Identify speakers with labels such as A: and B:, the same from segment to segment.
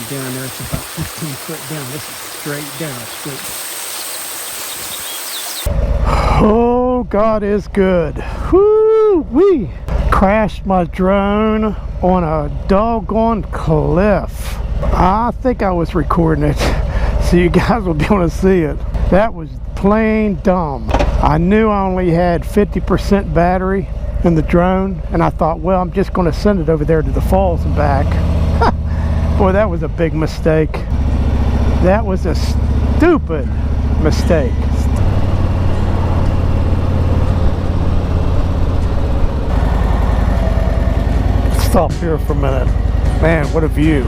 A: down there. It's about 15 foot down. This is straight down, straight. Oh, God is good. Woo-wee. Crashed my drone on a doggone cliff. I think I was recording it, so you guys will be able to see it. That was plain dumb. I knew I only had 50% battery in the drone, and I thought, well, I'm just going to send it over there to the falls and back. Boy, that was a big mistake. That was a stupid mistake. Stop here for a minute. Man, what a view.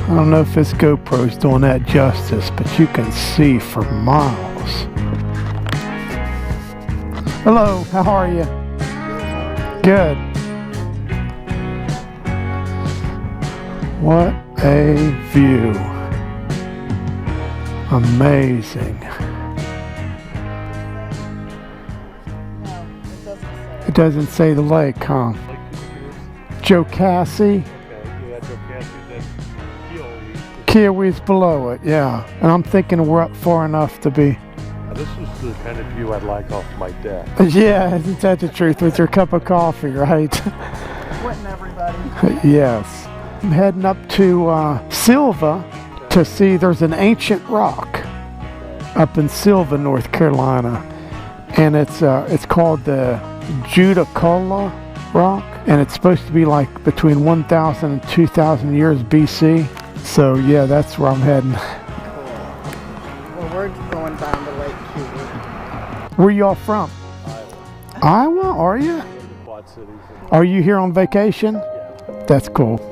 A: I don't know if this GoPro's doing that justice, but you can see for miles. Hello, how are you? Good. What a view. Amazing. It doesn't say the lake, huh? Joe Cassie. Kiwi's below it, yeah. And I'm thinking we're up far enough to be.
B: This is the kind of view I'd like off my deck.
A: Yeah, isn't that the truth? With your cup of coffee, right?
C: Quitting everybody.
A: Yes. I'm heading up to Silva to see there's an ancient rock up in Silva, North Carolina. And it's called the Judaculla rock. And it's supposed to be like between 1,000 and 2,000 years BC. So yeah, that's where I'm heading.
C: Well, we're going down to Lake Cuba.
A: Where y'all from?
B: Iowa.
A: Iowa, are you?
B: The Quad Cities.
A: Are you here on vacation?
B: Yeah.
A: That's cool.
B: Yeah.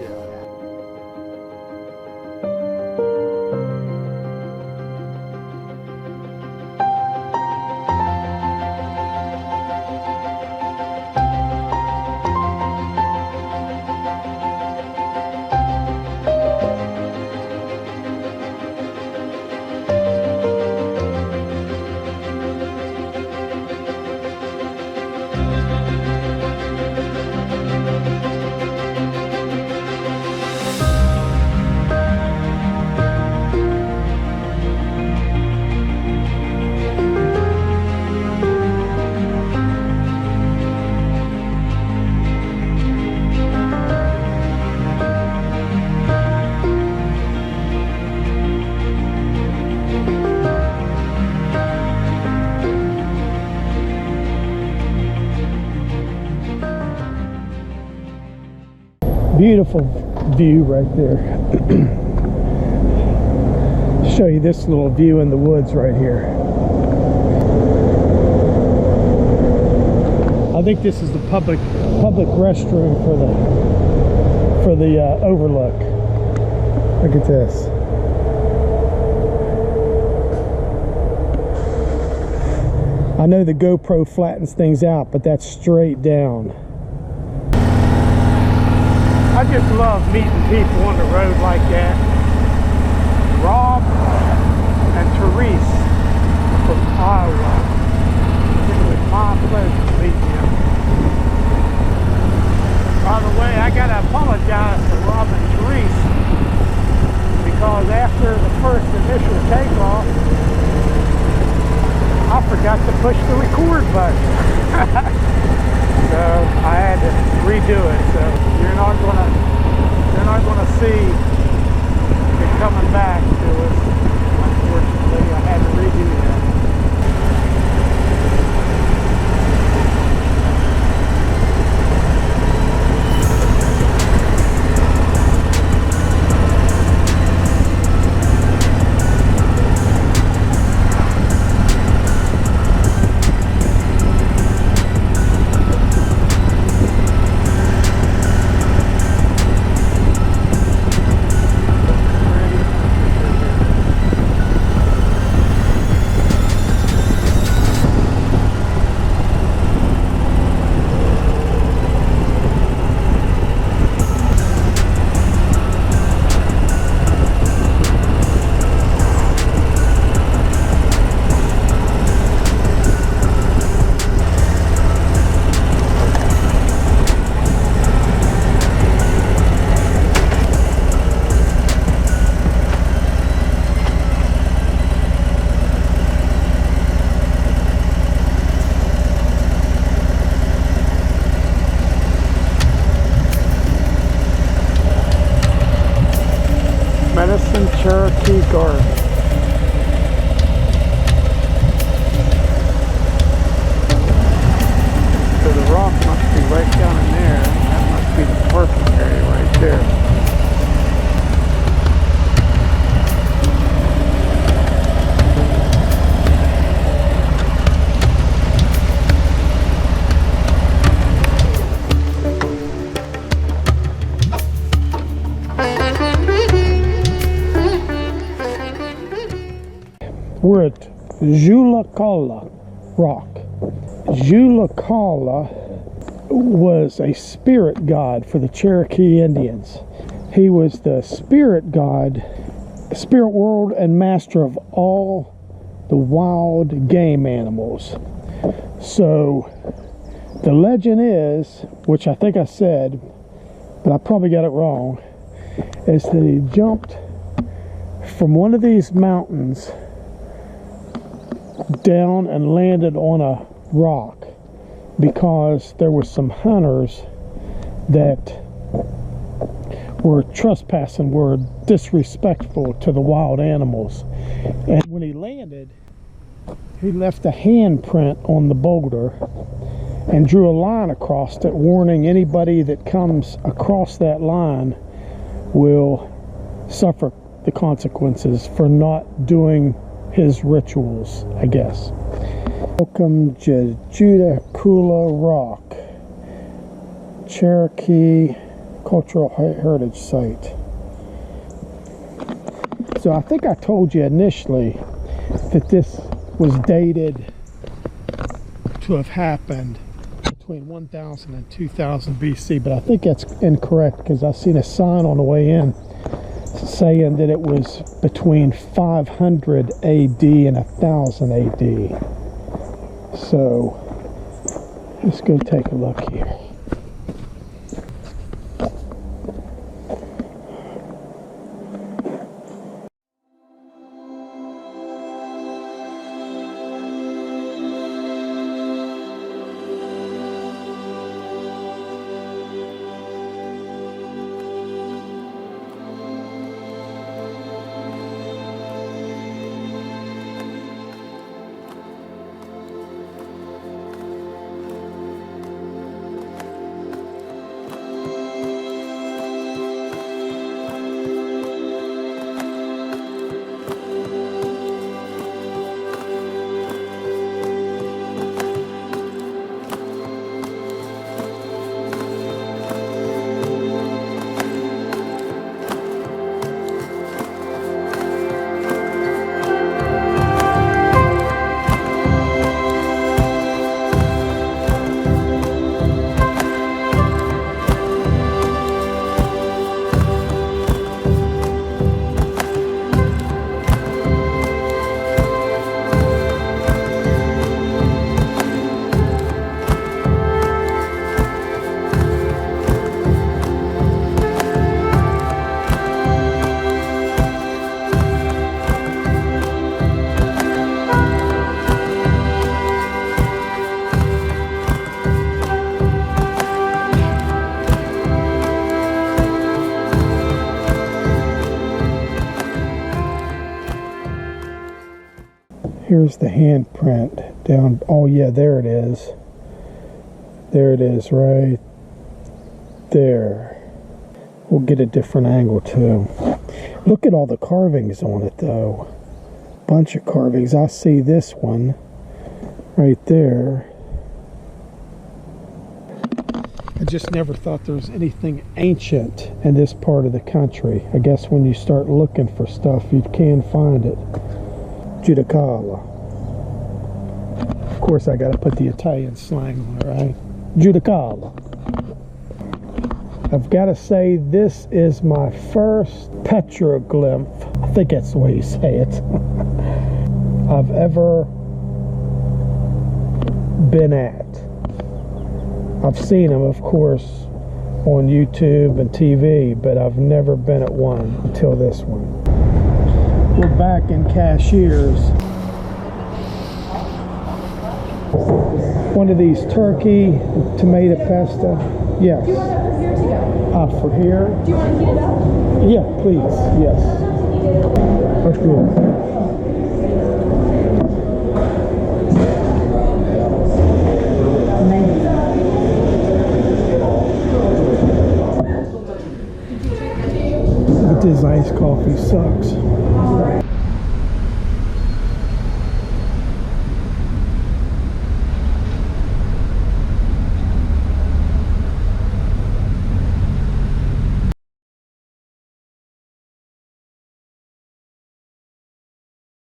A: Beautiful view right there. Show you this little view in the woods right here. I think this is the public restroom for the overlook. Look at this. I know the GoPro flattens things out, but that's straight down. I just love meeting people on the road like that. Rob and Therese from Iowa. It was my pleasure to meet you. By the way, I gotta apologize to Rob and Therese because after the first initial takeoff, I forgot to push the record button. So I had to redo it. So you're not gonna see it coming back to us. Unfortunately, I had to redo that. Cherokee Garden. So the rock must be right down in there. That must be the parking area right there. We're at Julakala Rock. Julakala was a spirit god for the Cherokee Indians. He was the spirit god, spirit world, and master of all the wild game animals. So the legend is, which I think I said, but I probably got it wrong, is that he jumped from one of these mountains down and landed on a rock because there were some hunters that were trespassing, were disrespectful to the wild animals. And when he landed, he left a handprint on the boulder and drew a line across it, warning anybody that comes across that line will suffer the consequences for not doing his rituals, I guess. Welcome to Julakala Rock, Cherokee Cultural Heritage Site. So I think I told you initially that this was dated to have happened between 1000 and 2000 BC, but I think that's incorrect because I've seen a sign on the way in saying that it was between 500 AD and 1000 AD. So let's go take a look here. Here's the handprint down. Oh yeah, there it is. There it is, right there. We'll get a different angle too. Look at all the carvings on it though. Bunch of carvings. I see this one right there. I just never thought there was anything ancient in this part of the country. I guess when you start looking for stuff, you can find it. Julakala. Of course, I got to put the Italian slang on it, right? Julakala. I've got to say, this is my first petroglyph, I think that's the way you say it, I've ever been at. I've seen them, of course, on YouTube and TV, but I've never been at one until this one. We're back in Cashiers. One of these turkey tomato pasta. Yes. For here? Do you want to heat it up? Yeah, please. Yes. But this iced coffee sucks.